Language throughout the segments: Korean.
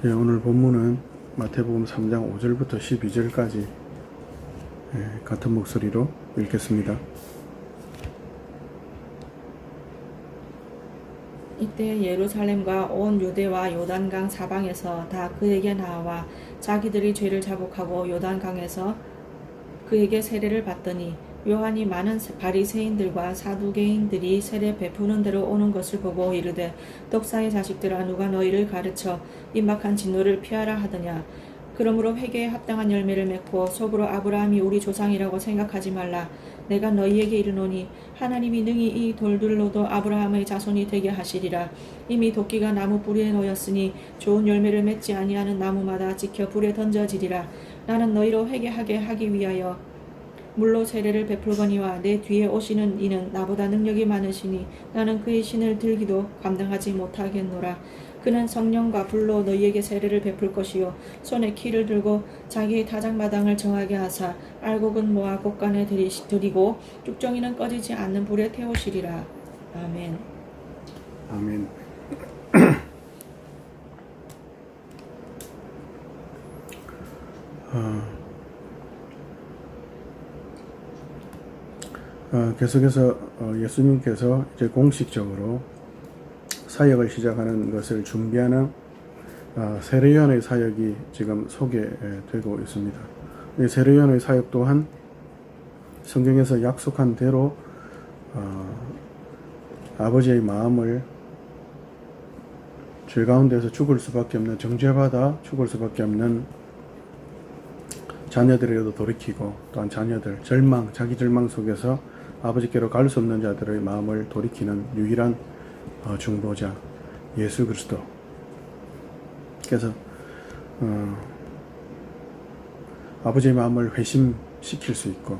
예, 오늘 본문은 마태복음 3장 5절부터 12절까지 같은 목소리로 읽겠습니다. 이때 예루살렘과 온 유대와 요단강 사방에서 다 그에게 나와 자기들이 죄를 자복하고 요단강에서 그에게 세례를 받더니 요한이 많은 바리새인들과 사두개인들이 세례 베푸는 대로 오는 것을 보고 이르되 독사의 자식들아 누가 너희를 가르쳐 임박한 진노를 피하라 하더냐. 그러므로 회개에 합당한 열매를 맺고 속으로 아브라함이 우리 조상이라고 생각하지 말라. 내가 너희에게 이르노니 하나님이 능히 이 돌들로도 아브라함의 자손이 되게 하시리라. 이미 도끼가 나무 뿌리에 놓였으니 좋은 열매를 맺지 아니하는 나무마다 지켜 불에 던져지리라. 나는 너희로 회개하게 하기 위하여 물로 세례를 베풀거니와 내 뒤에 오시는 이는 나보다 능력이 많으시니 나는 그의 신을 들기도 감당하지 못하겠노라. 그는 성령과 불로 너희에게 세례를 베풀 것이요 손에 키를 들고 자기의 타작마당을 정하게 하사 알곡은 모아 곳간에 들이고 쭉정이는 꺼지지 않는 불에 태우시리라. 아멘. 아멘. 계속해서 예수님께서 이제 공식적으로 사역을 시작하는 것을 준비하는 세례요한의 사역이 지금 소개되고 있습니다. 이 세례요한의 사역 또한 성경에서 약속한 대로 아버지의 마음을 죄 가운데서 죽을 수밖에 없는, 정죄받아 죽을 수밖에 없는 자녀들에게도 돌이키고, 또한 자녀들 자기 절망 속에서 아버지께로 갈 수 없는 자들의 마음을 돌이키는 유일한 중보자 예수 그리스도. 그래서 아버지의 마음을 회심시킬 수 있고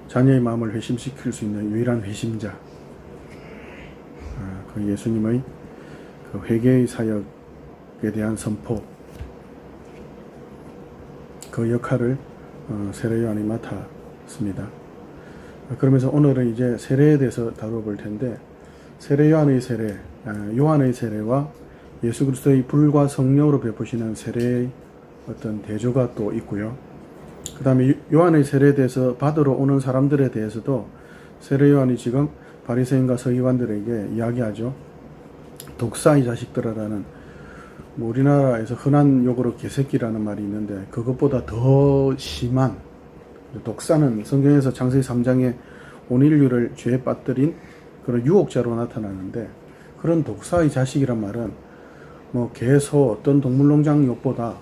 자녀의 마음을 회심시킬 수 있는 유일한 회심자, 그 예수님의 그 회개의 사역에 대한 선포, 그 역할을 세례 요한이 맡았습니다. 그러면서 오늘은 이제 세례에 대해서 다뤄볼 텐데, 세례 요한의 세례, 요한의 세례와 예수 그리스도의 불과 성령으로 베푸시는 세례의 어떤 대조가 또 있고요. 그 다음에 요한의 세례에 대해서 받으러 오는 사람들에 대해서도 세례 요한이 지금 바리새인과 서기관들에게 이야기하죠. 독사의 자식들아라는, 우리나라에서 흔한 욕으로 개새끼라는 말이 있는데, 그것보다 더 심한, 독사는 성경에서 창세기 3장에 온 인류를 죄에 빠뜨린 그런 유혹자로 나타나는데, 그런 독사의 자식이란 말은 뭐 개, 소, 어떤 동물농장 욕보다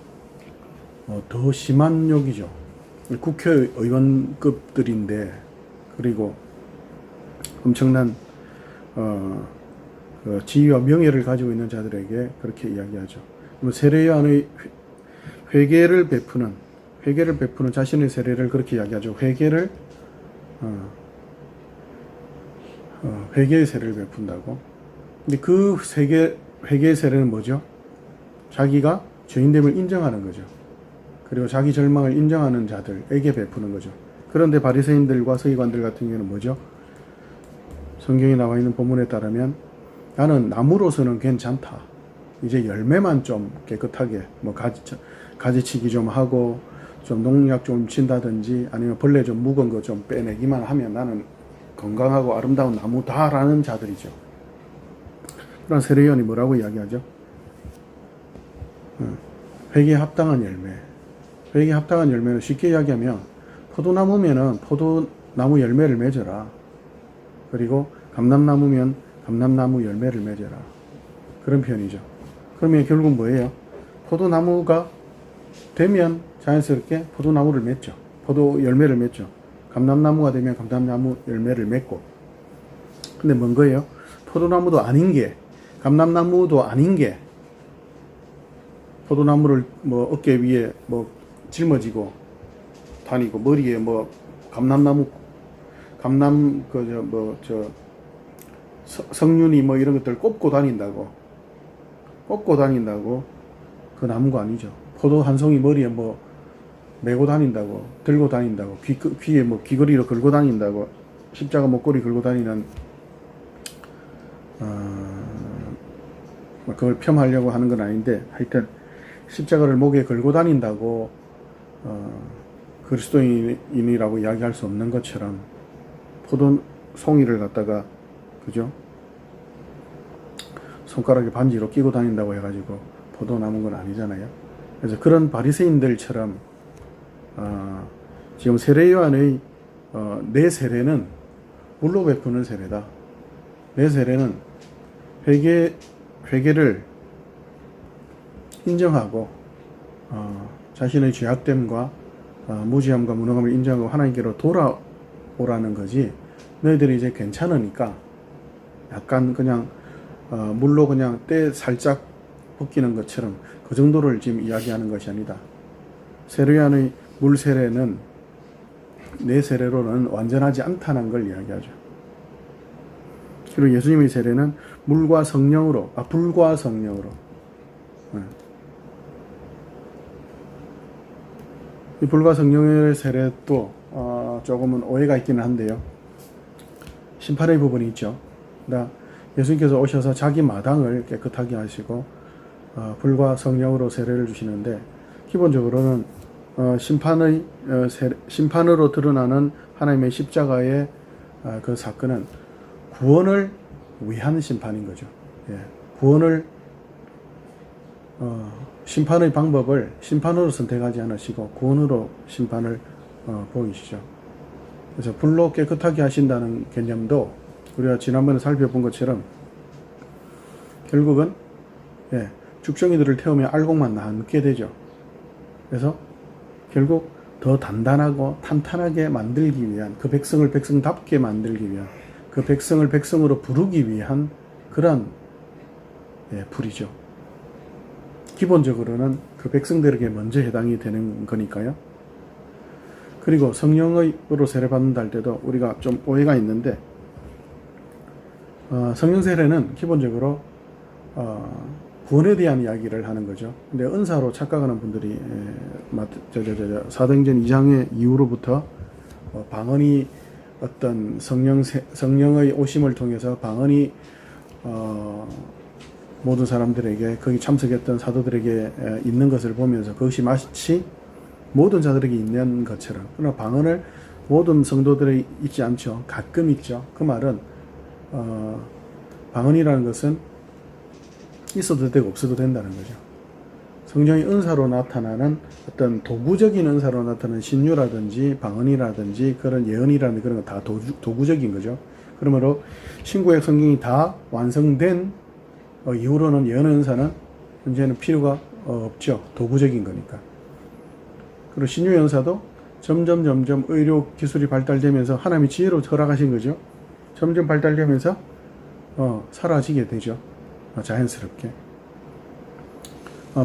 더 심한 욕이죠. 국회의원급들인데, 그리고 엄청난 지위와 명예를 가지고 있는 자들에게 그렇게 이야기하죠. 세례 요한의 회개를 베푸는 자신의 세례를 그렇게 이야기하죠. 회개의 세례를 베푼다고. 근데 그 회개의 세례는 뭐죠? 자기가 죄인됨을 인정하는 거죠. 그리고 자기 절망을 인정하는 자들에게 베푸는 거죠. 그런데 바리새인들과 서기관들 같은 경우는 뭐죠? 성경에 나와 있는 본문에 따르면 나는 나무로서는 괜찮다. 이제 열매만 좀 깨끗하게, 뭐 가지치기 좀 하고 좀 농약 좀 친다든지 아니면 벌레 좀 묵은 거 좀 빼내기만 하면 나는 건강하고 아름다운 나무다라는 자들이죠. 그런 세례 요한이 뭐라고 이야기하죠? 회개에 합당한 열매. 회개에 합당한 열매는 쉽게 이야기하면, 포도나무면은 포도나무 열매를 맺어라. 그리고 감람나무면 감람나무 열매를 맺어라. 그런 표현이죠. 그러면 결국 뭐예요? 포도나무가 되면 자연스럽게 포도나무를 맺죠. 포도 열매를 맺죠. 감람나무가 되면 감람나무 열매를 맺고. 근데 뭔 거예요? 포도나무도 아닌 게, 감람나무도 아닌 게, 포도나무를 뭐 어깨 위에 뭐 짊어지고 다니고, 머리에 뭐 성륜이 뭐 이런 것들 꼽고 다닌다고 그 나무가 아니죠. 포도 한 송이 머리에 뭐 메고 다닌다고, 들고 다닌다고, 귀에 뭐 귀걸이로 걸고 다닌다고, 십자가 목걸이 걸고 다니는 그걸 폄하하려고 하는 건 아닌데 하여튼 십자가를 목에 걸고 다닌다고 그리스도인이라고 이야기할 수 없는 것처럼 포도 송이를 갖다가 그죠? 손가락에 반지로 끼고 다닌다고 해가지고 포도 남은 건 아니잖아요. 그래서 그런 바리새인들처럼 지금 세례 요한의 내 세례는 물로 베푸는 세례다. 내 세례는 회개를 인정하고 자신의 죄악됨과 무지함과 무능함을 인정하고 하나님께로 돌아오라는 거지. 너희들이 이제 괜찮으니까 약간 그냥 물로 그냥 때 살짝 벗기는 것처럼 그 정도를 지금 이야기하는 것이 아니다. 세례 요한의 물 세례는 내 세례로는 완전하지 않다는 걸 이야기하죠. 그리고 예수님의 세례는 물과 성령으로, 불과 성령으로. 이 불과 성령의 세례도 조금은 오해가 있기는 한데요. 심판의 부분이 있죠. 예수님께서 오셔서 자기 마당을 깨끗하게 하시고 불과 성령으로 세례를 주시는데 기본적으로는 심판으로 드러나는 하나님의 십자가의 그 사건은 구원을 위한 심판인 거죠. 구원을 심판의 방법을 심판으로 선택하지 않으시고 구원으로 심판을 보이시죠. 그래서 불로 깨끗하게 하신다는 개념도 우리가 지난번에 살펴본 것처럼 결국은 죽정이들을 태우며 알곡만 남게 되죠. 그래서 결국 더 단단하고 탄탄하게 만들기 위한, 그 백성을 백성답게 만들기 위한, 그 백성을 백성으로 부르기 위한 그런 불이죠. 기본적으로는 그 백성들에게 먼저 해당이 되는 거니까요. 그리고 성령으로 세례받는다 할 때도 우리가 좀 오해가 있는데 성령 세례는 기본적으로 구원에 대한 이야기를 하는 거죠. 근데 은사로 착각하는 분들이 사도행전 2장의 이후로부터 방언이 어떤 성령의 오심을 통해서 방언이 모든 사람들에게 거기 참석했던 사도들에게 있는 것을 보면서 그것이 마치 모든 자들에게 있는 것처럼, 그러나 방언을 모든 성도들이 있지 않죠. 가끔 있죠. 그 말은 방언이라는 것은 있어도 되고 없어도 된다는 거죠. 성령의 은사로 나타나는 어떤 도구적인 은사로 나타나는 신유라든지 방언이라든지 그런 예언이라든지 그런 거 다 도구적인 거죠. 그러므로 신구약 성경이 다 완성된 이후로는 예언 은사는 현재는 필요가 없죠. 도구적인 거니까. 그리고 신유 연사도 점점 의료 기술이 발달되면서 하나님이 지혜로 허락하신 거죠. 점점 발달되면서 사라지게 되죠. 자연스럽게.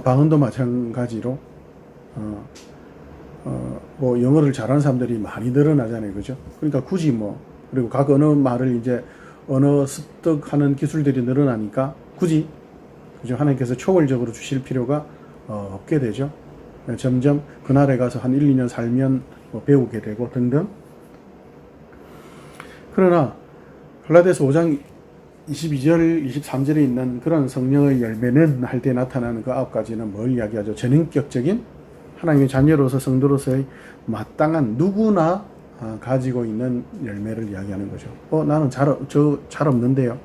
방언도 마찬가지로 뭐 영어를 잘하는 사람들이 많이 늘어나잖아요. 그죠? 그러니까 굳이 그리고 각 언어 말을 이제 언어 습득하는 기술들이 늘어나니까 굳이 그죠? 하나님께서 초월적으로 주실 필요가 없게 되죠. 점점 그 나라에 가서 한 1, 2년 살면 배우게 되고 등등. 그러나 갈라디아서 5장 22절, 23절에 있는 그런 성령의 열매는 할 때 나타나는 그 9가지는 뭘 이야기하죠? 전인격적인 하나님의 자녀로서 성도로서의 마땅한 누구나 가지고 있는 열매를 이야기하는 거죠. 나는 저 잘 없는데요.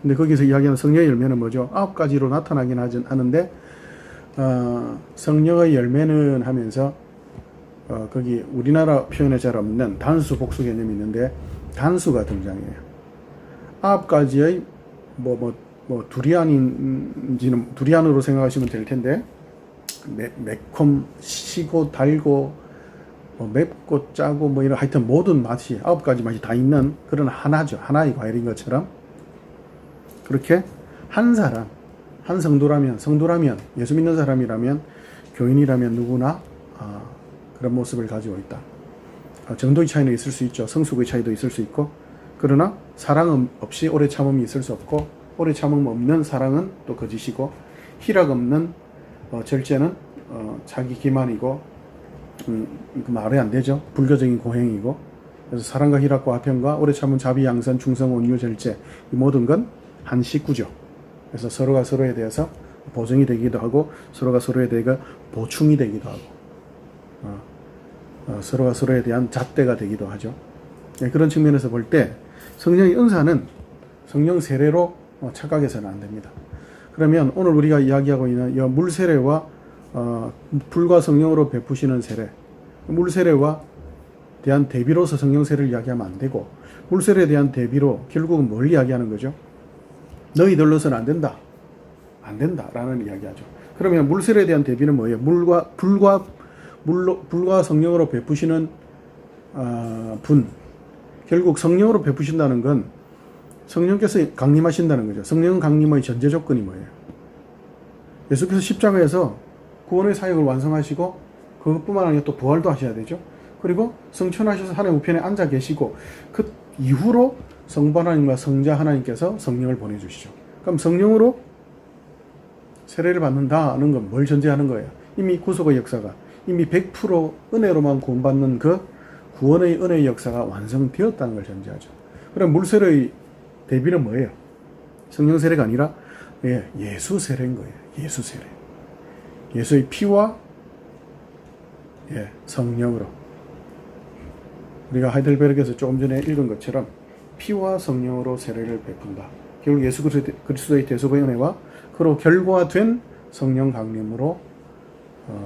근데 거기서 이야기하는 성령의 열매는 뭐죠? 9가지로 나타나긴 하는데 성령의 열매는 하면서 거기 우리나라 표현에 잘 없는 단수 복수 개념이 있는데 단수가 등장해요. 9가지의 두리안인지는 두리안으로 생각하시면 될 텐데 매콤 시고 달고 맵고 짜고 이런 하여튼 모든 맛이 9가지 맛이 다 있는 그런 하나죠. 하나의 과일인 것처럼 그렇게 한 사람, 한 성도라면 예수 믿는 사람이라면 교인이라면 누구나 그런 모습을 가지고 있다. 정도의 차이는 있을 수 있죠. 성숙의 차이도 있을 수 있고, 그러나 사랑 없이 오래 참음이 있을 수 없고, 오래 참음 없는 사랑은 또 거짓이고, 희락 없는 절제는 자기 기만이고, 말이 안 되죠. 불교적인 고행이고. 그래서 사랑과 희락과 화평과 오래 참은 자비, 양선, 충성, 온유, 절제, 이 모든 건 한 식구죠. 그래서 서로가 서로에 대해서 보증이 되기도 하고 서로가 서로에 대해 보충이 되기도 하고 서로가 서로에 대한 잣대가 되기도 하죠. 네, 그런 측면에서 볼 때 성령의 은사는 성령 세례로 착각해서는 안 됩니다. 그러면 오늘 우리가 이야기하고 있는 이 물 세례와 불과 성령으로 베푸시는 세례, 물 세례와 대한 대비로서 성령 세례를 이야기하면 안 되고, 물 세례에 대한 대비로 결국은 뭘 이야기하는 거죠? 너희들로서는 안 된다, 안 된다라는 이야기하죠. 그러면 물 세례에 대한 대비는 뭐예요? 불과 성령으로 베푸시는 분, 결국 성령으로 베푸신다는 건 성령께서 강림하신다는 거죠. 성령 강림의 전제 조건이 뭐예요? 예수께서 십자가에서 구원의 사역을 완성하시고 그것뿐만 아니라 또 부활도 하셔야 되죠. 그리고 성천하셔서 하나님 우편에 앉아 계시고 그 이후로 성부 하나님과 성자 하나님께서 성령을 보내주시죠. 그럼 성령으로 세례를 받는다는 건 뭘 전제하는 거예요? 이미 구속의 역사가 이미 100% 은혜로만 구원받는 그 구원의 은혜의 역사가 완성되었다는 걸 전제하죠. 그럼 물세례의 대비는 뭐예요? 성령 세례가 아니라 예수 세례인 거예요. 예수 세례. 예수의 피와 성령으로. 우리가 하이델베르크에서 조금 전에 읽은 것처럼 피와 성령으로 세례를 베푼다. 결국 예수 그리스도의 대속의 은혜와 그로 결과된 성령 강림으로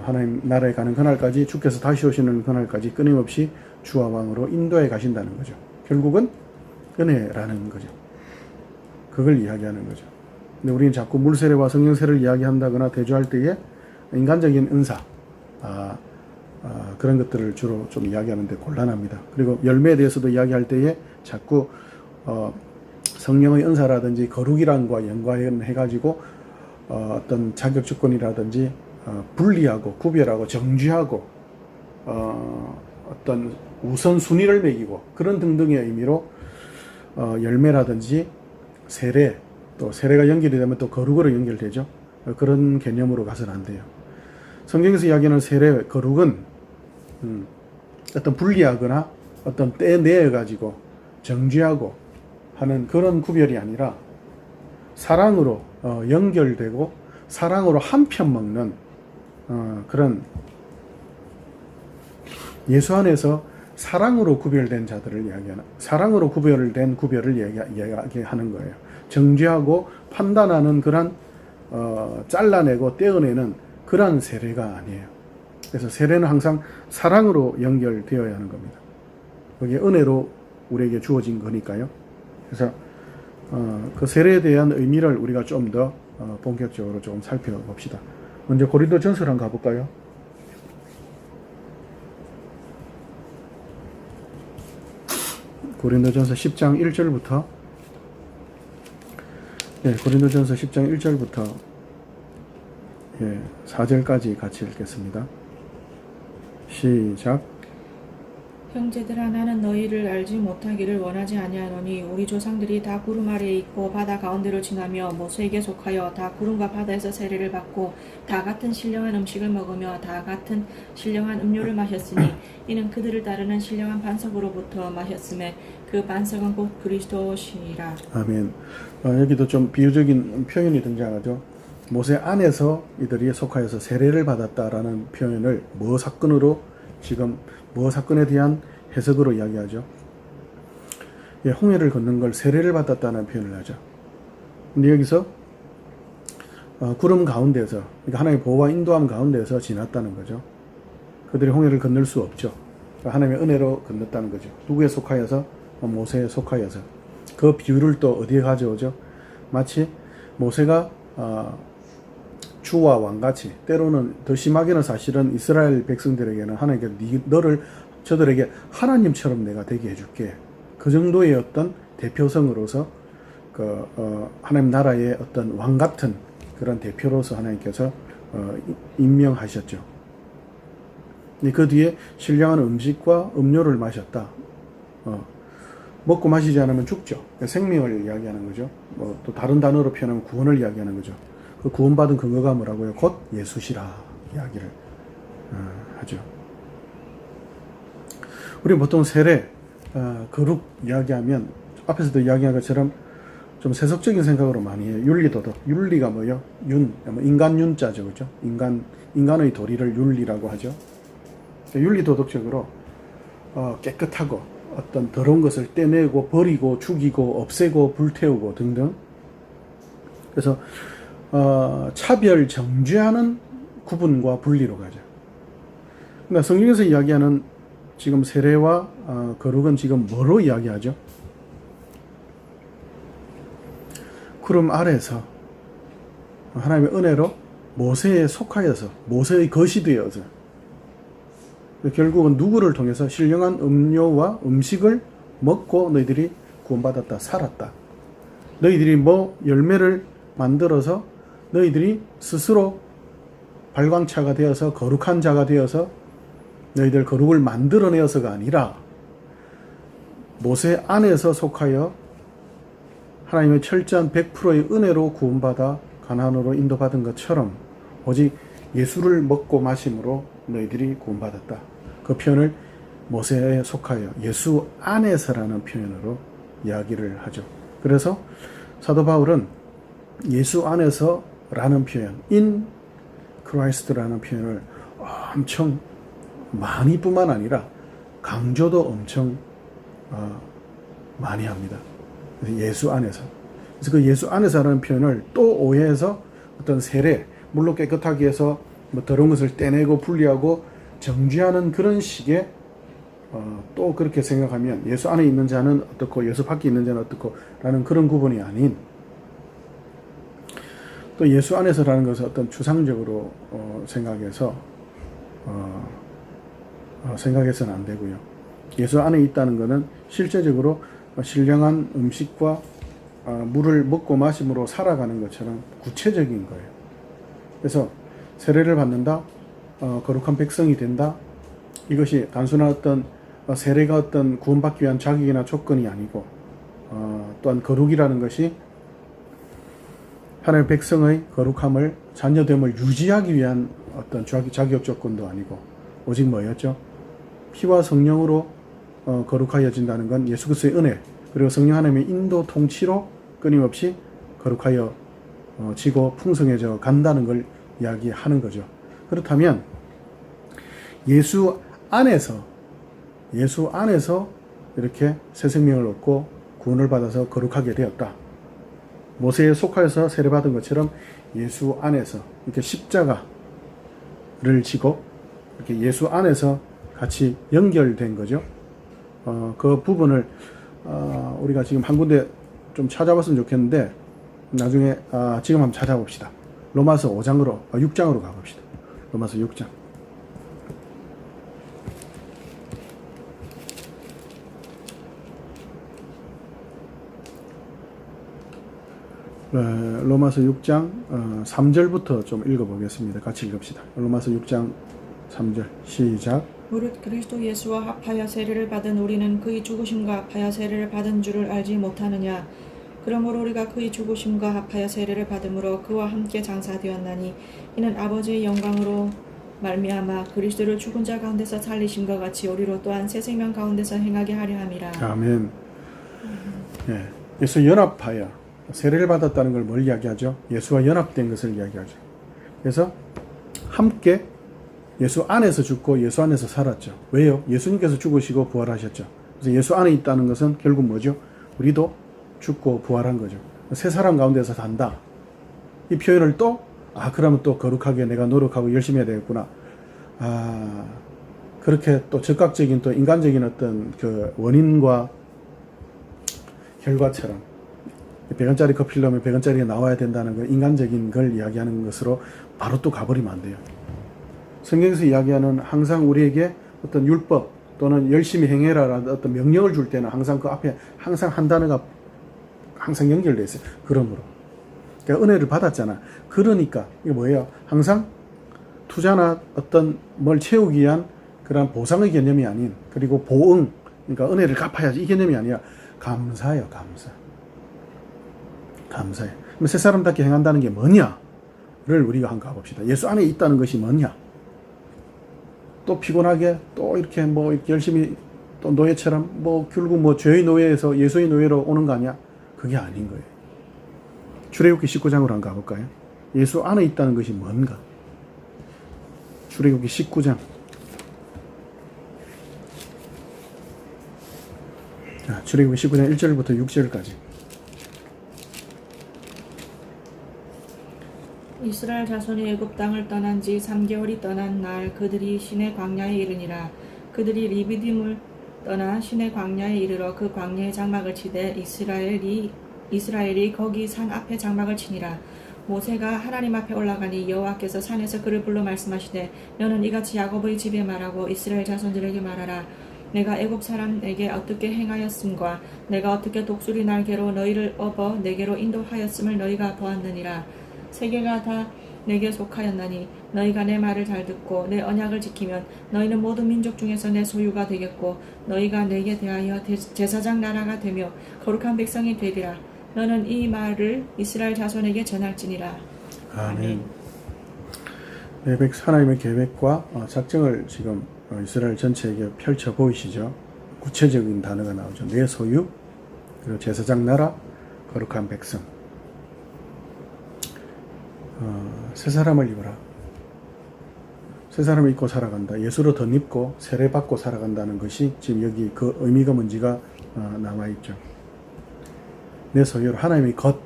하나님 나라에 가는 그날까지, 주께서 다시 오시는 그날까지 끊임없이 주와 왕으로 인도해 가신다는 거죠. 결국은 은혜라는 거죠. 그걸 이야기하는 거죠. 근데 우리는 자꾸 물세례와 성령세례를 이야기한다거나 대조할 때에 인간적인 은사, 그런 것들을 주로 좀 이야기하는데 곤란합니다. 그리고 열매에 대해서도 이야기할 때에 자꾸 성령의 은사라든지 거룩이란과 연관해가지고 어떤 자격 조건이라든지 분리하고 구별하고 정죄하고 어떤 우선순위를 매기고 그런 등등의 의미로 열매라든지 세례, 또 세례가 연결이 되면 또 거룩으로 연결되죠. 그런 개념으로 가서는 안 돼요. 성경에서 이야기하는 세례, 거룩은 어떤 분리하거나 어떤 떼내어 가지고 정죄하고 하는 그런 구별이 아니라 사랑으로 연결되고 사랑으로 한편 먹는 그런 예수 안에서 사랑으로 구별된 자들을 이야기하는, 사랑으로 구별된 구별을 이야기하는 거예요. 정죄하고 판단하는 그런 잘라내고 떼어내는 그런 세례가 아니에요. 그래서 세례는 항상 사랑으로 연결되어야 하는 겁니다. 그게 은혜로 우리에게 주어진 거니까요. 그래서 그 세례에 대한 의미를 우리가 좀 더 본격적으로 좀 살펴봅시다. 먼저 고린도전서를 한번 가볼까요? 고린도전서 10장 1절부터 고린도전서 10장 1절부터 4절까지 같이 읽겠습니다. 시작. 형제들아, 나는 너희를 알지 못하기를 원하지 아니하노니 우리 조상들이 다 구름 아래에 있고 바다 가운데로 지나며 모세에게 속하여 다 구름과 바다에서 세례를 받고 다 같은 신령한 음식을 먹으며 다 같은 신령한 음료를 마셨으니 이는 그들을 따르는 신령한 반석으로부터 마셨음에 그 반석은 곧 그리스도시니라. 아멘. 여기도 좀 비유적인 표현이 등장하죠. 모세 안에서 이들이 속하여서 세례를 받았다라는 표현을 뭐 사건으로 지금 뭐 사건에 대한 해석으로 이야기하죠. 홍해를 걷는 걸 세례를 받았다는 표현을 하죠. 근데 여기서 구름 가운데서, 그러니까 하나님의 보호와 인도함 가운데서 지났다는 거죠. 그들이 홍해를 건널 수 없죠. 그러니까 하나님의 은혜로 건넜다는 거죠. 누구에 속하여서? 모세에 속하여서. 그 비유를 또 어디에 가져오죠? 마치 모세가 주와 왕같이, 때로는 더 심하게는 사실은 이스라엘 백성들에게는 하나님께서 너를 저들에게 하나님처럼 내가 되게 해줄게, 그 정도의 어떤 대표성으로서 하나님 나라의 어떤 왕 같은 그런 대표로서 하나님께서 임명하셨죠. 그 뒤에 신령한 음식과 음료를 마셨다. 먹고 마시지 않으면 죽죠. 생명을 이야기하는 거죠. 또 다른 단어로 표현하면 구원을 이야기하는 거죠. 그 구원받은 근거가 뭐라고요? 곧 예수시라 이야기를 하죠. 우리 보통 세례, 거룩 이야기하면 앞에서도 이야기한 것처럼 좀 세속적인 생각으로 많이 해요. 윤리도덕. 윤리가 뭐요? 인간 윤자죠. 그죠? 인간의 도리를 윤리라고 하죠. 윤리도덕적으로 깨끗하고 어떤 더러운 것을 떼내고 버리고 죽이고 없애고 불태우고 등등. 그래서 차별 정죄하는 구분과 분리로 가죠. 그러니까 성경에서 이야기하는 지금 세례와 거룩은 지금 뭐로 이야기하죠? 구름 아래서 하나님의 은혜로 모세에 속하여서 모세의 것이 되어서 결국은 누구를 통해서 신령한 음료와 음식을 먹고 너희들이 구원받았다, 살았다. 너희들이 뭐 열매를 만들어서 너희들이 스스로 발광차가 되어서 거룩한 자가 되어서 너희들 거룩을 만들어내어서가 아니라 모세 안에서 속하여 하나님의 철저한 100%의 은혜로 구원받아 가나안으로 인도받은 것처럼 오직 예수를 먹고 마심으로 너희들이 구원받았다. 그 표현을 모세에 속하여 예수 안에서라는 표현으로 이야기를 하죠. 그래서 사도 바울은 예수 안에서라는 표현, in Christ라는 표현을 엄청 많이 뿐만 아니라 강조도 엄청 많이 합니다. 예수 안에서. 그래서 그 예수 안에서라는 표현을 또 오해해서 어떤 세례, 물로 깨끗하게 해서 뭐 더러운 것을 떼내고 분리하고 정죄하는 그런 식의 또 그렇게 생각하면 예수 안에 있는 자는 어떻고 예수 밖에 있는 자는 어떻고 라는 그런 구분이 아닌, 또 예수 안에서라는 것을 어떤 추상적으로 생각해서 생각해서는 안 되고요. 예수 안에 있다는 것은 실제적으로 신령한 음식과 물을 먹고 마심으로 살아가는 것처럼 구체적인 거예요. 그래서 세례를 받는다, 거룩한 백성이 된다, 이것이 단순한 어떤 세례가 어떤 구원받기 위한 자격이나 조건이 아니고, 또한 거룩이라는 것이 하나님의 백성의 거룩함을, 자녀됨을 유지하기 위한 어떤 자격 조건도 아니고, 오직 뭐였죠? 피와 성령으로 거룩하여진다는 건 예수 그리스도의 은혜, 그리고 성령 하나님의 인도 통치로 끊임없이 거룩하여 지고 풍성해져 간다는 걸 이야기하는 거죠. 그렇다면 예수 안에서 이렇게 새 생명을 얻고 구원을 받아서 거룩하게 되었다. 모세에 속하여서 세례받은 것처럼 예수 안에서 이렇게 십자가를 지고 이렇게 예수 안에서 같이 연결된 거죠. 그 부분을 우리가 지금 한 군데 좀 찾아봤으면 좋겠는데, 나중에 지금 한번 찾아봅시다. 로마서 6장으로 가봅시다. 로마서 6장. 로마서 6장 3절부터 좀 읽어보겠습니다. 같이 읽읍시다. 로마서 6장 3절 시작. 무릇 그리스도 예수와 합하여 세례를 받은 우리는 그의 죽으심과 합하여 세례를 받은 줄을 알지 못하느냐. 그러므로 우리가 그의 죽으심과 합하여 세례를 받음으로 그와 함께 장사되었나니, 이는 아버지의 영광으로 말미암아 그리스도를 죽은 자 가운데서 살리심과 같이 우리로 또한 새 생명 가운데서 행하게 하려 함이라. 아멘. 예, 예수 연합하여 세례를 받았다는 걸 뭘 이야기하죠? 예수와 연합된 것을 이야기하죠. 그래서 함께 예수 안에서 죽고 예수 안에서 살았죠. 왜요? 예수님께서 죽으시고 부활하셨죠. 그래서 예수 안에 있다는 것은 결국 뭐죠? 우리도 죽고 부활한 거죠. 새 사람 가운데서 산다. 이 표현을 또 그러면 또 거룩하게 내가 노력하고 열심히 해야 되겠구나. 그렇게 또 즉각적인 또 인간적인 어떤 그 원인과 결과처럼 100원짜리 커피를 넣으면 100원짜리가 나와야 된다는 그 인간적인 걸 이야기하는 것으로 바로 또 가버리면 안 돼요. 성경에서 이야기하는 항상 우리에게 어떤 율법 또는 열심히 행해라라는 어떤 명령을 줄 때는 항상 그 앞에 항상 한 단어가 항상 연결되어 있어요. 그러므로. 그러니까 은혜를 받았잖아. 그러니까 이게 뭐예요? 항상 투자나 어떤 뭘 채우기 위한 그런 보상의 개념이 아닌, 그리고 보응, 그러니까 은혜를 갚아야지 이 개념이 아니라 감사예요. 감사해. 그럼 새 사람답게 행한다는 게 뭐냐를 우리가 한번 가봅시다. 예수 안에 있다는 것이 뭐냐? 또 피곤하게 또 이렇게 뭐 이렇게 열심히 또 노예처럼 뭐 결국 뭐 죄의 노예에서 예수의 노예로 오는 거 아니야? 그게 아닌 거예요. 출애굽기 19장으로 한번 가볼까요? 예수 안에 있다는 것이 뭔가? 출애굽기 19장. 자, 출애굽기 19장 1절부터 6절까지. 이스라엘 자손이 애굽 땅을 떠난 지 3개월이 떠난 날 그들이 시내 광야에 이르니라. 그들이 리비딤을 떠나 시내 광야에 이르러 그 광야에 장막을 치되 이스라엘이 거기 산 앞에 장막을 치니라. 모세가 하나님 앞에 올라가니 여호와께서 산에서 그를 불러 말씀하시되 너는 이같이 야곱의 집에 말하고 이스라엘 자손들에게 말하라. 내가 애굽 사람에게 어떻게 행하였음과 내가 어떻게 독수리 날개로 너희를 업어 내게로 인도하였음을 너희가 보았느니라. 세계가 다 내게 속하였나니 너희가 내 말을 잘 듣고 내 언약을 지키면 너희는 모든 민족 중에서 내 소유가 되겠고 너희가 내게 대하여 제사장 나라가 되며 거룩한 백성이 되리라. 너는 이 말을 이스라엘 자손에게 전할지니라. 아멘. 하나님의 계획과 작정을 지금 이스라엘 전체에게 펼쳐 보이시죠. 구체적인 단어가 나오죠. 내 소유, 그리고 제사장 나라, 거룩한 백성. 새 사람을 입어라. 새 사람을 입고 살아간다. 예수로 덧입고 세례받고 살아간다는 것이 지금 여기 그 의미가 뭔지가 남아있죠. 내 소유로 하나님의 것.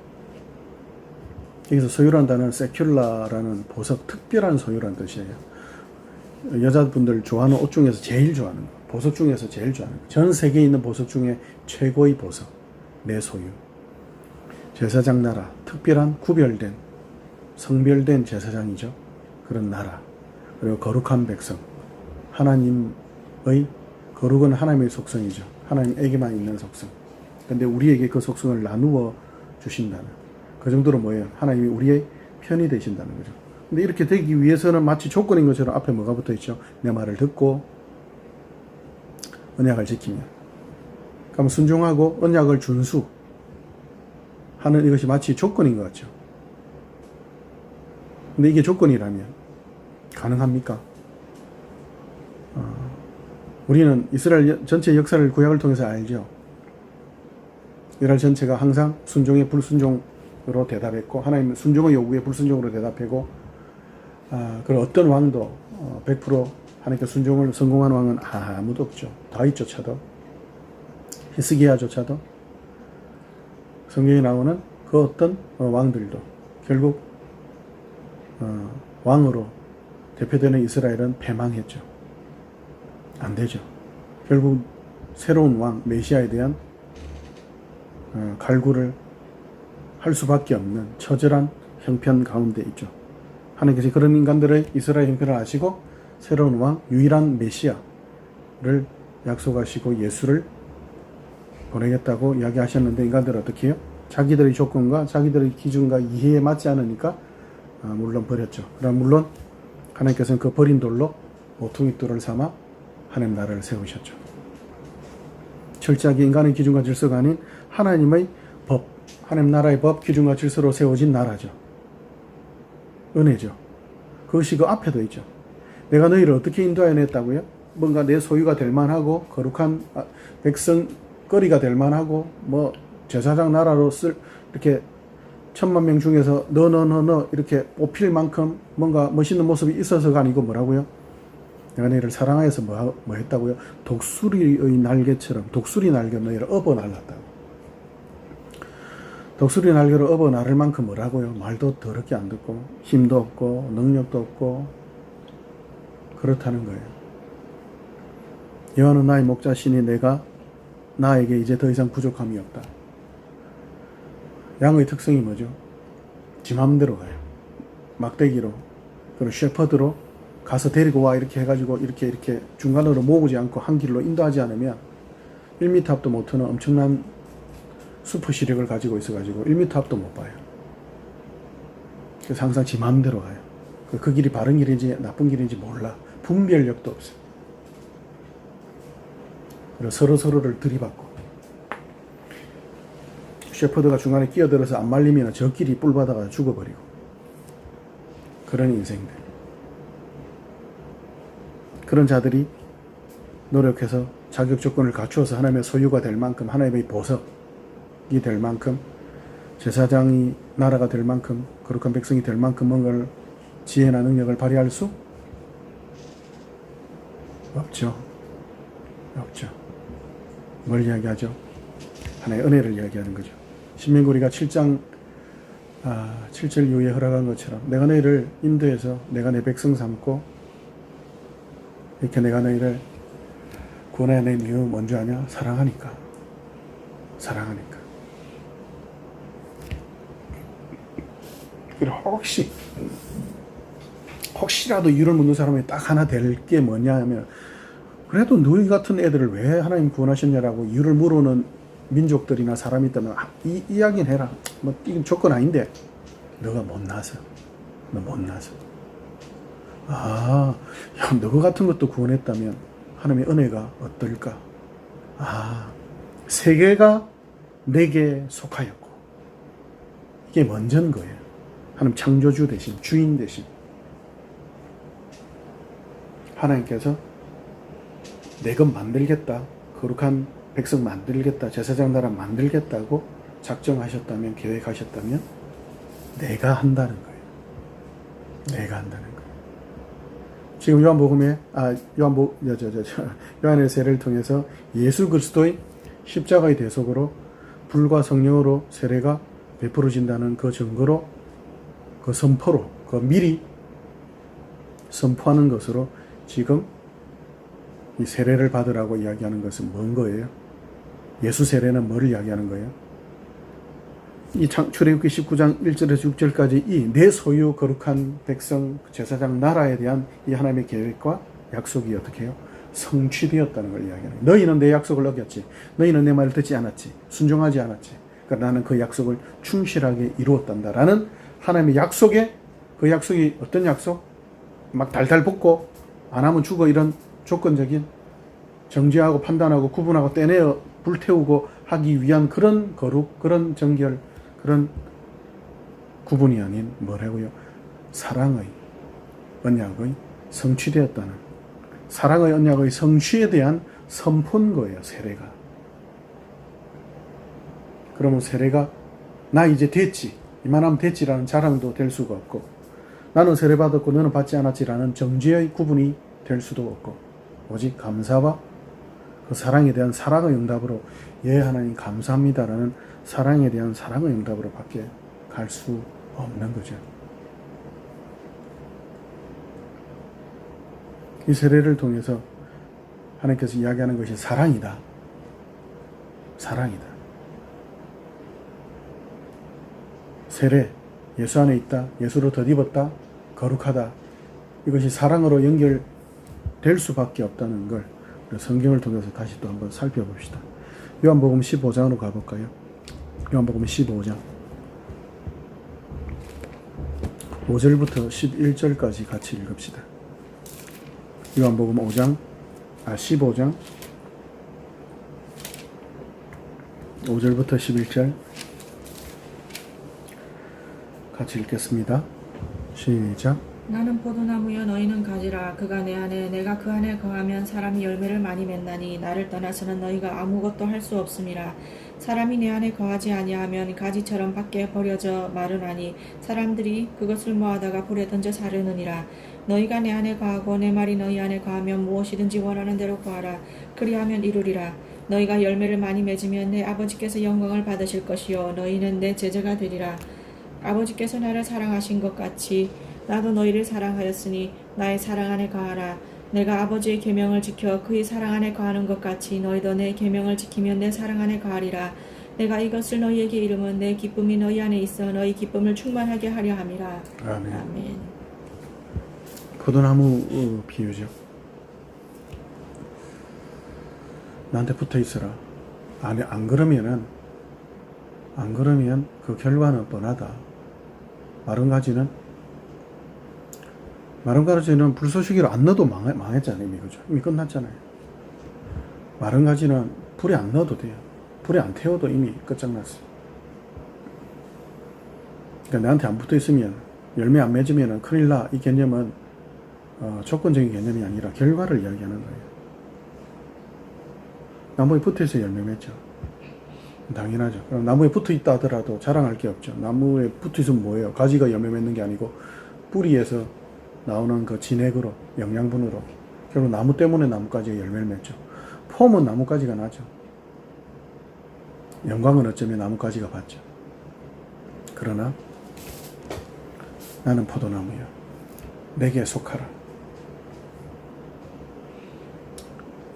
여기서 소유라는 단어는 세큘라라는 보석, 특별한 소유라는 뜻이에요. 여자분들 좋아하는 옷 중에서 제일 좋아하는 거, 보석 중에서 제일 좋아하는 거, 전 세계에 있는 보석 중에 최고의 보석, 내 소유. 제사장 나라, 특별한 구별된 성별된 제사장이죠. 그런 나라. 그리고 거룩한 백성. 하나님의 거룩은 하나님의 속성이죠. 하나님에게만 있는 속성. 근데 우리에게 그 속성을 나누어 주신다는, 그 정도로 뭐예요? 하나님이 우리의 편이 되신다는 거죠. 근데 이렇게 되기 위해서는 마치 조건인 것처럼 앞에 뭐가 붙어 있죠? 내 말을 듣고 언약을 지키며. 그럼 순종하고 언약을 준수하는 이것이 마치 조건인 것 같죠. 근데 이게 조건이라면 가능합니까? 우리는 이스라엘 전체 역사를 구약을 통해서 알죠. 이스라엘 전체가 항상 순종에 불순종으로 대답했고, 하나님 순종의 요구에 불순종으로 대답하고, 그리고 어떤 왕도 100% 하나님께 순종을 성공한 왕은 아무도 없죠. 다윗조차도, 히스기야조차도, 성경에 나오는 그 어떤 왕들도 결국 왕으로 대표되는 이스라엘은 패망했죠. 안 되죠. 결국 새로운 왕 메시아에 대한 갈구를 할 수밖에 없는 처절한 형편 가운데 있죠. 하나님께서 그런 인간들의 이스라엘 형편을 아시고 새로운 왕, 유일한 메시아를 약속하시고 예수를 보내겠다고 이야기하셨는데, 인간들은 어떻게 해요? 자기들의 조건과 자기들의 기준과 이해에 맞지 않으니까 물론 버렸죠. 그럼 물론 하나님께서는 그 버린 돌로 모퉁이 돌을 삼아 하나님 나라를 세우셨죠. 철저하게 인간의 기준과 질서가 아닌 하나님의 법, 하나님 나라의 법, 기준과 질서로 세워진 나라죠. 은혜죠. 그것이 그 앞에도 있죠. 내가 너희를 어떻게 인도하여냈다고요? 뭔가 내 소유가 될 만하고 거룩한 백성거리가 될 만하고 뭐 제사장 나라로 이렇게 1000만 명 중에서 너 이렇게 뽑힐 만큼 뭔가 멋있는 모습이 있어서가 아니고 뭐라고요? 내가 너희를 사랑하여서 뭐 했다고요? 독수리의 날개처럼 독수리 날개 너희를 업어 날랐다고. 독수리 날개를 업어 나를 만큼 뭐라고요? 말도 더럽게 안 듣고 힘도 없고 능력도 없고 그렇다는 거예요. 여호와는 나의 목자시니 내가 나에게 이제 더 이상 부족함이 없다. 양의 특성이 뭐죠? 지 맘대로 가요. 막대기로, 그리고 셰퍼드로 가서 데리고 와 이렇게 해가지고 이렇게 중간으로 모으지 않고 한 길로 인도하지 않으면 1m 앞도 못 트는 엄청난 슈퍼 시력을 가지고 있어가지고 1m 앞도 못 봐요. 그래서 항상 지 맘대로 가요. 그 길이 바른 길인지 나쁜 길인지 몰라. 분별력도 없어요. 그리고 서로를 들이받고, 셰퍼드가 중간에 끼어들어서 안 말리면 저 길이 뿔받아가 죽어버리고, 그런 인생들. 그런 자들이 노력해서 자격 조건을 갖추어서 하나님의 소유가 될 만큼, 하나님의 보석이 될 만큼 제사장이 나라가 될 만큼, 거룩한 백성이 될 만큼 뭔가를 지혜나 능력을 발휘할 수 없죠. 없죠. 뭘 이야기하죠? 하나의 은혜를 이야기하는 거죠. 신명기 우리가 7장 7절 이후에 허락한 것처럼 내가 너희를 인도해서 내가 내 백성 삼고 이렇게 내가 너희를 구원해 낸 이유 뭔지 아냐? 사랑하니까. 사랑하니까. 그리고 혹시라도 이유를 묻는 사람이 딱 하나 될 게 뭐냐 하면 그래도 너희 같은 애들을 왜 하나님 구원하셨냐라고 이유를 물어오는 민족들이나 사람이 있다면 이야기는 해라. 뭐 이건 조건 아닌데 너가 못나서 너 못나서 야 너 같은 것도 구원했다면 하나님의 은혜가 어떨까? 세계가 내게 속하였고 이게 먼저인 거예요. 하나님 창조주 대신 주인 대신 하나님께서 내 것 만들겠다, 거룩한 백성 만들겠다, 제사장 나라 만들겠다고 작정하셨다면, 계획하셨다면 내가 한다는 거예요. 내가 한다는 거예요. 지금 요한복음에 요한의 세례를 통해서 예수 그리스도의 십자가의 대속으로 불과 성령으로 세례가 베풀어진다는 그 증거로, 그 선포로, 그 미리 선포하는 것으로 지금 이 세례를 받으라고 이야기하는 것은 뭔 거예요? 예수 세례는 뭐를 이야기하는 거예요? 이 출애굽기 19장 1절에서 6절까지 이 내 소유 거룩한 백성 제사장 나라에 대한 이 하나님의 계획과 약속이 어떻게 해요? 성취되었다는 걸 이야기하는 거예요. 너희는 내 약속을 어겼지. 너희는 내 말을 듣지 않았지. 순종하지 않았지. 그러니까 나는 그 약속을 충실하게 이루었단다라는 하나님의 약속에, 그 약속이 어떤 약속? 막 달달 볶고 안 하면 죽어 이런 조건적인 정죄하고 판단하고 구분하고 떼내어 불태우고 하기 위한 그런 거룩, 그런 정결, 그런 구분이 아닌 뭐라고요? 사랑의 언약의 성취되었다는, 사랑의 언약의 성취에 대한 선포인 거예요. 세례가. 그러면 세례가 나 이제 됐지, 이만하면 됐지라는 자랑도 될 수가 없고, 나는 세례 받았고 너는 받지 않았지라는 정죄의 구분이 될 수도 없고, 오직 감사와 그 사랑에 대한 사랑의 응답으로 예 하나님 감사합니다라는 사랑에 대한 사랑의 응답으로 밖에 갈 수 없는 거죠. 이 세례를 통해서 하나님께서 이야기하는 것이 사랑이다. 사랑이다. 세례, 예수 안에 있다, 예수로 덧입었다, 거룩하다. 이것이 사랑으로 연결될 수밖에 없다는 걸 성경을 통해서 다시 또 한번 살펴봅시다. 요한복음 15장으로 가볼까요? 요한복음 15장 5절부터 11절까지 같이 읽읍시다. 요한복음 15장 5절부터 11절 같이 읽겠습니다. 시작. 나는 포도나무여 너희는 가지라. 그가 내 안에 내가 그 안에 거하면 사람이 열매를 많이 맺나니 나를 떠나서는 너희가 아무것도 할 수 없음이라. 사람이 내 안에 거하지 아니하면 가지처럼 밖에 버려져 마르나니 사람들이 그것을 모아다가 불에 던져 사르느니라. 너희가 내 안에 거하고 내 말이 너희 안에 거하면 무엇이든지 원하는 대로 구하라. 그리하면 이루리라. 너희가 열매를 많이 맺으면 내 아버지께서 영광을 받으실 것이요 너희는 내 제자가 되리라. 아버지께서 나를 사랑하신 것 같이 나도 너희를 사랑하였으니 나의 사랑 안에 거하라. 내가 아버지의 계명을 지켜 그의 사랑 안에 거하는 것 같이 너희도 내 계명을 지키면 내 사랑 안에 거하리라. 내가 이것을 너희에게 이름은 내 기쁨이 너희 안에 있어 너희 기쁨을 충만하게 하려 함이라. 아멘. 아멘. 포도나무 비유죠. 나한테 붙어 있어라. 안 그러면 그 결과는 뻔하다. 마른 가지는 불쏘시개로 안 넣어도 망했잖아요. 이미. 그죠? 이미 끝났잖아요. 마른 가지는 불에 안 넣어도 돼요. 불에 안 태워도 이미 끝장났어요. 그러니까 나한테 안 붙어 있으면, 열매 안 맺으면 큰일 나. 이 개념은 조건적인 개념이 아니라 결과를 이야기하는 거예요. 나무에 붙어 있어 열매 맺죠. 당연하죠. 그럼 나무에 붙어 있다 하더라도 자랑할 게 없죠. 나무에 붙어 있으면 뭐예요? 가지가 열매 맺는 게 아니고 뿌리에서 나오는 그 진액으로, 영양분으로 결국 나무 때문에 나뭇가지가 열매를 맺죠. 폼은 나뭇가지가 나죠. 영광은 어쩌면 나뭇가지가 받죠. 그러나 나는 포도나무야. 내게 속하라.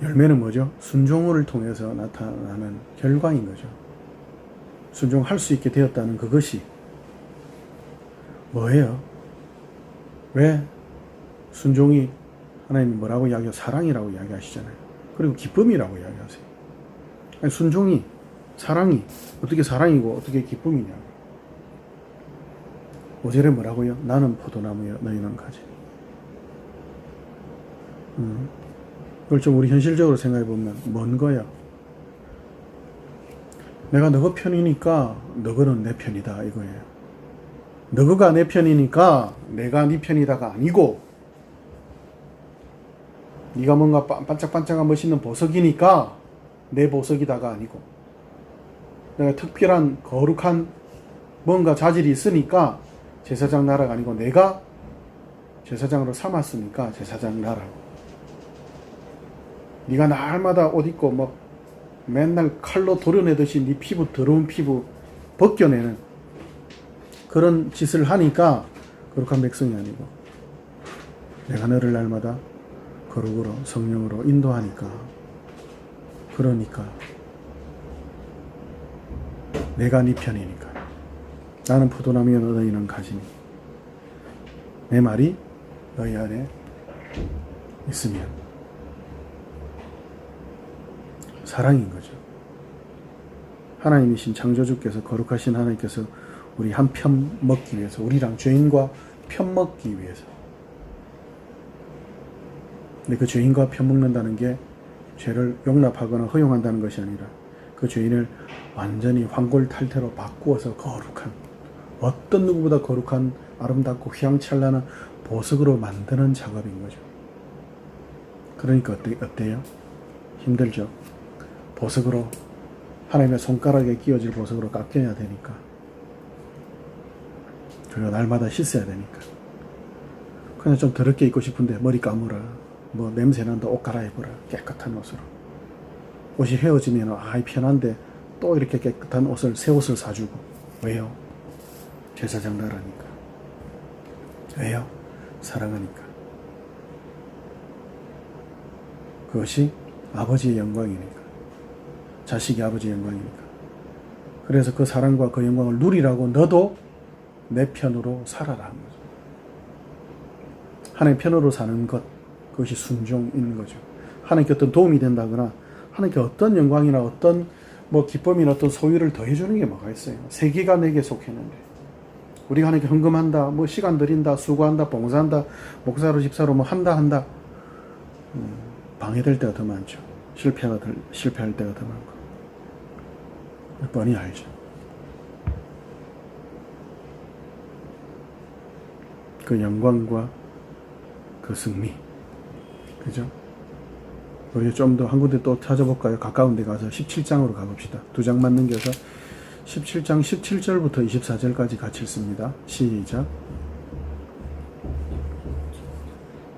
열매는 뭐죠? 순종을 통해서 나타나는 결과인 거죠. 순종할 수 있게 되었다는 그것이 뭐예요? 왜 순종이 하나님이 뭐라고 이야기하고 사랑이라고 이야기하시잖아요. 그리고 기쁨이라고 이야기하세요. 아니, 순종이, 사랑이 어떻게 사랑이고 어떻게 기쁨이냐. 5절에 뭐라고요? 나는 포도나무여 너희는 가지. 그걸 좀 우리 현실적으로 생각해 보면 뭔 거야? 내가 너가 편이니까 너거는 내 편이다 이거예요. 너가 내 편이니까 내가 네 편이다가 아니고, 네가 뭔가 반짝반짝한 멋있는 보석이니까 내 보석이다가 아니고, 내가 특별한 거룩한 뭔가 자질이 있으니까 제사장 나라가 아니고, 내가 제사장으로 삼았으니까 제사장 나라고. 네가 날마다 옷 입고 뭐 맨날 칼로 도려내듯이 네 피부, 더러운 피부 벗겨내는 그런 짓을 하니까 거룩한 백성이 아니고, 내가 너를 날마다 거룩으로 성령으로 인도하니까, 그러니까 내가 네 편이니까. 나는 포도나무여 너희는 가지니 내 말이 너희 안에 있으면. 사랑인 거죠. 하나님이신 창조주께서, 거룩하신 하나님께서 우리 한 편 먹기 위해서, 우리랑 죄인과 편 먹기 위해서. 근데 그 죄인과 편 먹는다는 게 죄를 용납하거나 허용한다는 것이 아니라 그 죄인을 완전히 환골탈태로 바꾸어서 거룩한, 어떤 누구보다 거룩한 아름답고 휘황찬란한 보석으로 만드는 작업인 거죠. 그러니까 어때요? 힘들죠. 보석으로, 하나님의 손가락에 끼워질 보석으로 깎여야 되니까. 그리고 날마다 씻어야 되니까. 그냥 좀 더럽게 입고 싶은데 머리 감으라, 뭐 냄새난다 옷 갈아입으라, 깨끗한 옷으로. 옷이 헤어지면 아이 편한데 또 이렇게 깨끗한 옷을, 새 옷을 사주고. 왜요? 제사장 나라니까. 왜요? 사랑하니까. 그것이 아버지의 영광이니까. 자식이 아버지의 영광이니까. 그래서 그 사랑과 그 영광을 누리라고 너도 내 편으로 살아라 하는 거죠. 하나님 편으로 사는 것, 그것이 순종인 거죠. 하나님께 어떤 도움이 된다거나 하나님께 어떤 영광이나 어떤 뭐 기쁨이나 어떤 소유를 더해주는 게 뭐가 있어요. 세계가 내게 속했는데 우리가 하나님께 헌금한다, 뭐 시간 들인다, 수고한다, 봉사한다, 목사로 집사로 뭐 한다 방해될 때가 더 많죠. 실패할 때가 더 많고. 뻔히 알죠. 그 영광과 그 승리, 그죠? 우리 좀 더 한 군데 또 찾아볼까요? 가까운 데 가서 17장으로 가봅시다. 두 장만 넘겨서 17장 17절부터 24절까지 같이 읽습니다. 시작.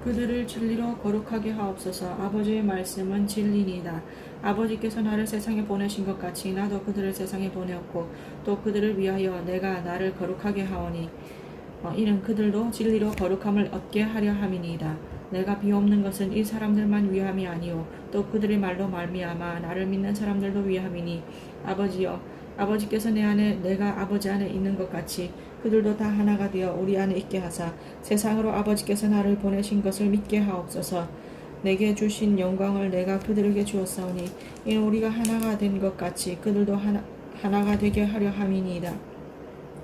그들을 진리로 거룩하게 하옵소서. 아버지의 말씀은 진리니이다. 아버지께서 나를 세상에 보내신 것 같이 나도 그들을 세상에 보내었고 또 그들을 위하여 내가 나를 거룩하게 하오니 이는 그들도 진리로 거룩함을 얻게 하려 함이니이다. 내가 비옵는 것은 이 사람들만 위함이 아니요 또 그들의 말로 말미암아 나를 믿는 사람들도 위함이니 아버지여, 아버지께서 내 안에 내가 아버지 안에 있는 것 같이 그들도 다 하나가 되어 우리 안에 있게 하사 세상으로 아버지께서 나를 보내신 것을 믿게 하옵소서. 내게 주신 영광을 내가 그들에게 주었사오니 이는 우리가 하나가 된 것 같이 그들도 하나가 되게 하려 함이니이다.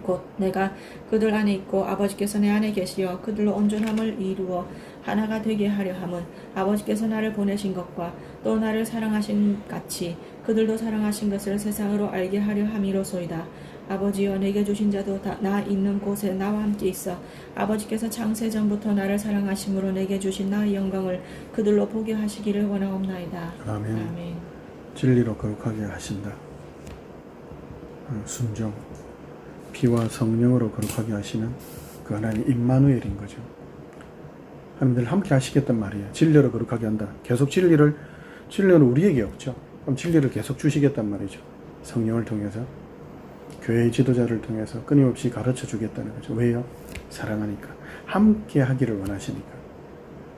곧 내가 그들 안에 있고 아버지께서 내 안에 계시어 그들로 온전함을 이루어 하나가 되게 하려 함은 아버지께서 나를 보내신 것과 또 나를 사랑하신 같이 그들도 사랑하신 것을 세상으로 알게 하려 함이로소이다. 아버지여, 내게 주신 자도 다 나 있는 곳에 나와 함께 있어 아버지께서 창세 전부터 나를 사랑하심으로 내게 주신 나의 영광을 그들로 보게 하시기를 원하옵나이다. 아멘. 아멘. 진리로 거룩하게 하신다. 순종, 피와 성령으로 거룩하게 하시는 그 하나님 임마누엘인 거죠. 하나님 늘 함께 하시겠단 말이에요. 진리로 거룩하게 한다. 계속 진리는 우리에게 없죠. 그럼 진리를 계속 주시겠단 말이죠. 성령을 통해서, 교회의 지도자를 통해서 끊임없이 가르쳐 주겠다는 거죠. 왜요? 사랑하니까. 함께 하기를 원하시니까.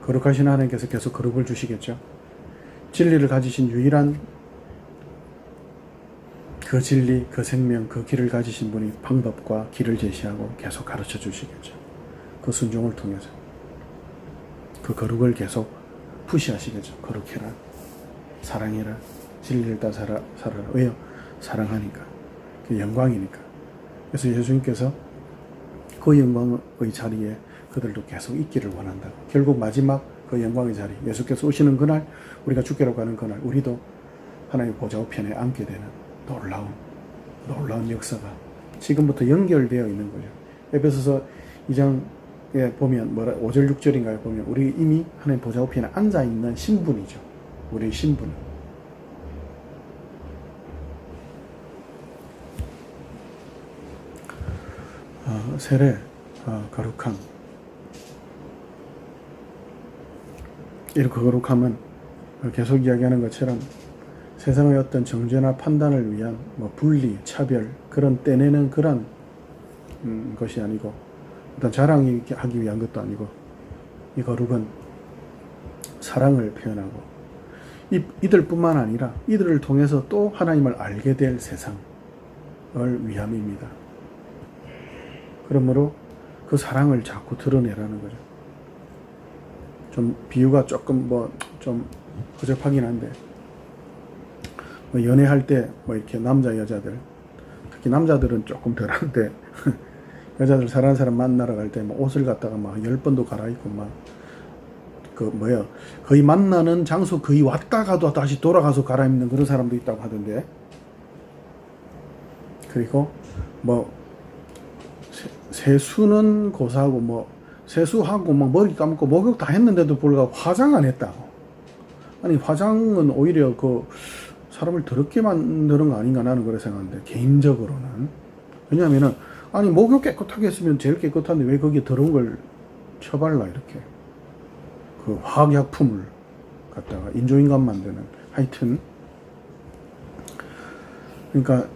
거룩하신 하나님께서 계속 거룩을 주시겠죠. 진리를 가지신 유일한 그 진리, 그 생명, 그 길을 가지신 분이 방법과 길을 제시하고 계속 가르쳐 주시겠죠. 그 순종을 통해서 그 거룩을 계속 푸시하시겠죠. 거룩해라, 사랑해라, 진리를 따라 살아라. 왜요? 사랑하니까. 그 영광이니까. 그래서 예수님께서 그 영광의 자리에 그들도 계속 있기를 원한다고. 결국 마지막 그 영광의 자리, 예수께서 오시는 그날, 우리가 주께로 가는 그날, 우리도 하나님의 보좌 우편에 앉게 되는 놀라운 역사가 지금부터 연결되어 있는 거죠. 에베소서 2장에 보면 5절 6절인가요? 보면 우리 이미 하나님 보좌 우편에 앉아 있는 신분이죠. 우리의 신분. 세례, 거룩함. 이렇게 거룩함은 계속 이야기하는 것처럼 세상의 어떤 정죄나 판단을 위한 분리, 차별, 그런 떼내는 그런 것이 아니고, 어떤 자랑하기 위한 것도 아니고, 이 거룩은 사랑을 표현하고, 이들뿐만 아니라 이들을 통해서 또 하나님을 알게 될 세상을 위함입니다. 그러므로 그 사랑을 자꾸 드러내라는 거죠. 좀 비유가 조금 좀 허접하긴 한데, 연애할 때 이렇게 남자 여자들, 특히 남자들은 조금 덜한데 여자들 사랑하는 사람 만나러 갈 때 옷을 갖다가 10번도 갈아입고 거의 만나는 장소 거의 왔다가도 다시 돌아가서 갈아입는 그런 사람도 있다고 하던데, 그리고 세수는 고사하고 세수하고 머리 감고 목욕 다 했는데도 불구하고 화장 안 했다고. 아니, 화장은 오히려 사람을 더럽게 만드는 거 아닌가, 나는 그렇게 생각하는데, 개인적으로는. 왜냐하면은, 아니, 목욕 깨끗하게 했으면 제일 깨끗한데 왜 거기에 더러운 걸 쳐발라, 이렇게. 그 화학약품을 갖다가 인조인간 만드는. 하여튼. 그러니까,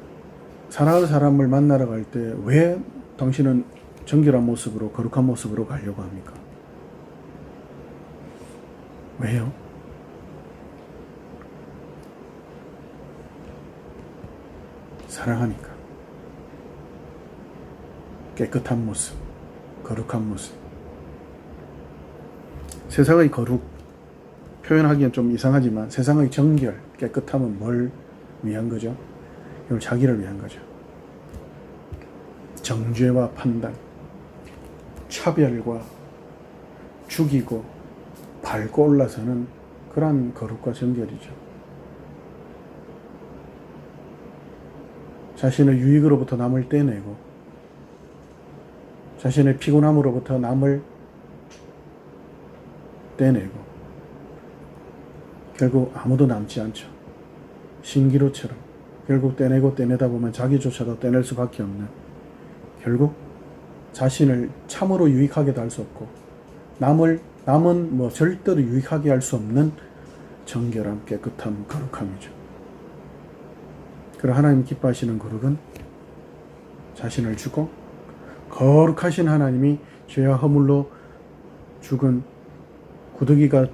사랑하는 사람을 만나러 갈 때 왜 당신은 정결한 모습으로, 거룩한 모습으로 가려고 합니까? 왜요? 사랑하니까. 깨끗한 모습, 거룩한 모습. 세상의 거룩, 표현하기엔 좀 이상하지만 세상의 정결, 깨끗함은 뭘 위한 거죠? 이걸 자기를 위한 거죠. 정죄와 판단, 차별과 죽이고 밟고 올라서는 그러한 거룩과 정결이죠. 자신의 유익으로부터 남을 떼내고, 자신의 피곤함으로부터 남을 떼내고, 결국 아무도 남지 않죠. 신기루처럼 결국 떼내고 떼내다 보면 자기조차도 떼낼 수밖에 없는, 결국 자신을 참으로 유익하게도 할 수 없고 남은 절대로 유익하게 할 수 없는 정결함, 깨끗함, 거룩함이죠. 그리고 하나님 기뻐하시는 거룩은 자신을 주고, 거룩하신 하나님이 죄와 허물로 죽은 구더기가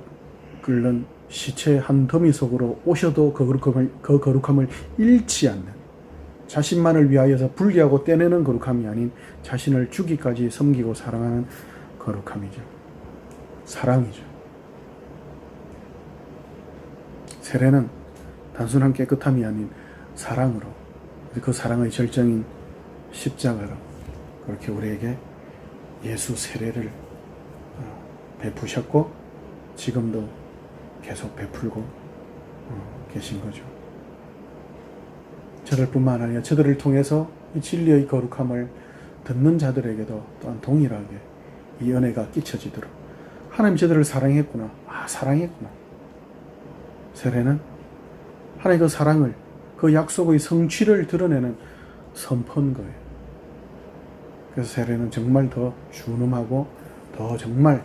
끓는 시체 한 더미 속으로 오셔도 그 거룩함을 잃지 않는, 자신만을 위하여서 분리하고 떼내는 거룩함이 아닌 자신을 주기까지 섬기고 사랑하는 거룩함이죠. 사랑이죠. 세례는 단순한 깨끗함이 아닌 사랑으로, 그 사랑의 절정인 십자가로 그렇게 우리에게 예수 세례를 베푸셨고, 지금도 계속 베풀고 계신 거죠. 저들뿐만 아니라 저들을 통해서 이 진리의 거룩함을 듣는 자들에게도 또한 동일하게 이 은혜가 끼쳐지도록, 하나님 저들을 사랑했구나, 사랑했구나. 세례는 하나님의 그 사랑을, 그 약속의 성취를 드러내는 선포한 거예요. 그래서 세례는 정말 더 준엄하고 더 정말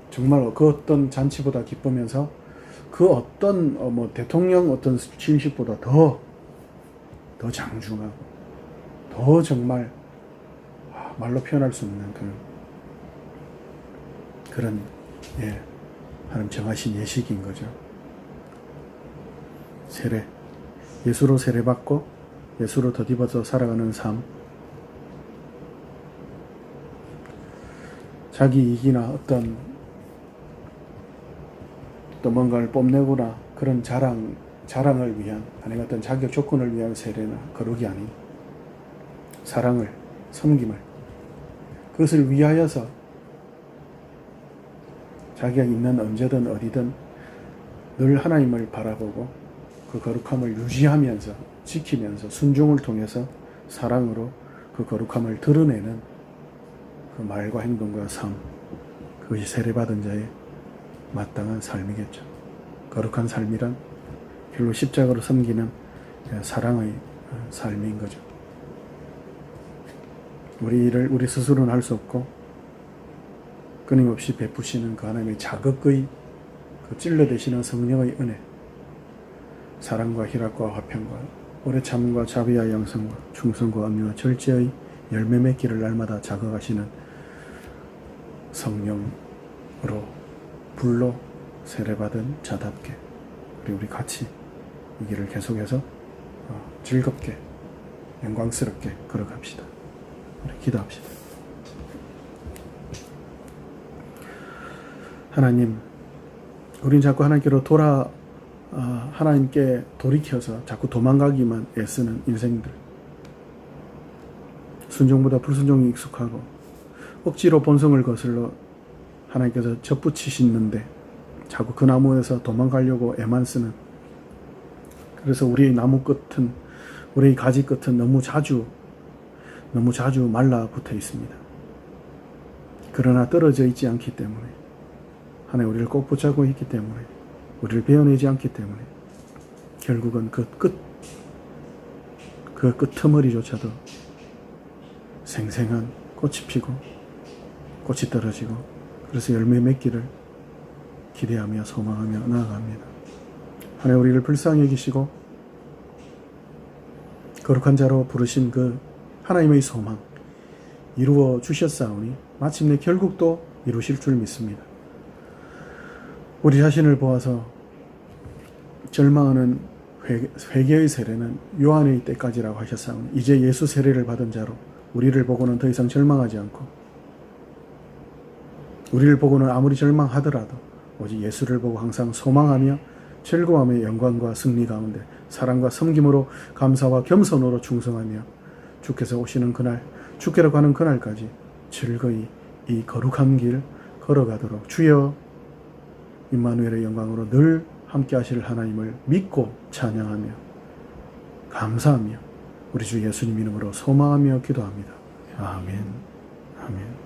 정말 그 어떤 잔치보다 기쁘면서 그 어떤 뭐 대통령 어떤 취임식보다 더 장중하고 더 정말 말로 표현할 수 없는 그런 하나님 정하신 예식인 거죠. 세례, 예수로 세례받고 예수로 덧입어서 살아가는 삶, 자기 이익이나 어떤 또 뭔가를 뽐내거나 그런 자랑을 위한, 아니면 어떤 자격 조건을 위한 세례나 거룩이 아닌 사랑을, 섬김을, 그것을 위하여서 자기가 있는 언제든 어디든 늘 하나님을 바라보고 그 거룩함을 유지하면서 지키면서 순종을 통해서 사랑으로 그 거룩함을 드러내는 그 말과 행동과 삶, 그것이 세례받은 자의 마땅한 삶이겠죠. 거룩한 삶이란 결국 십자가로 섬기는 사랑의 삶인 거죠. 우리 스스로는 할 수 없고 끊임없이 베푸시는 그 하나님의 자극의 그 찔러대시는 성령의 은혜, 사랑과 희락과 화평과 오래 참음과 자비와 양성과 충성과 엄유와 절제의 열매 맺기를 날마다 자극하시는 성령으로 불로 세례받은 자답게 우리 같이 이 길을 계속해서 즐겁게 영광스럽게 걸어갑시다. 우리 기도합시다. 하나님, 우린 자꾸 하나님께로 하나님께 돌이켜서 자꾸 도망가기만 애쓰는 인생들, 순종보다 불순종이 익숙하고 억지로 본성을 거슬러 하나님께서 접붙이시는데 자꾸 그 나무에서 도망가려고 애만 쓰는, 그래서 우리의 나무 끝은, 우리의 가지 끝은 너무 자주 말라붙어 있습니다. 그러나 떨어져 있지 않기 때문에, 하나님 우리를 꼭 붙잡고 있기 때문에, 우리를 베어내지 않기 때문에 결국은 그 끄트머리조차도 생생한 꽃이 피고 꽃이 떨어지고, 그래서 열매 맺기를 기대하며 소망하며 나아갑니다. 하나님 우리를 불쌍히 여기시고 거룩한 자로 부르신 그 하나님의 소망 이루어 주셨사오니 마침내 결국 또 이루실 줄 믿습니다. 우리 자신을 보아서 절망하는 회개의 세례는 요한의 때까지라고 하셨사오니 이제 예수 세례를 받은 자로 우리를 보고는 더 이상 절망하지 않고, 우리를 보고는 아무리 절망하더라도 오직 예수를 보고 항상 소망하며 즐거움의 영광과 승리 가운데 사랑과 섬김으로 감사와 겸손으로 충성하며 주께서 오시는 그날, 주께로 가는 그날까지 즐거이 이 거룩한 길 걸어가도록 주여 임마누엘의 영광으로 늘 함께 하실 하나님을 믿고 찬양하며 감사하며 우리 주 예수님 이름으로 소망하며 기도합니다. 아멘. 아멘.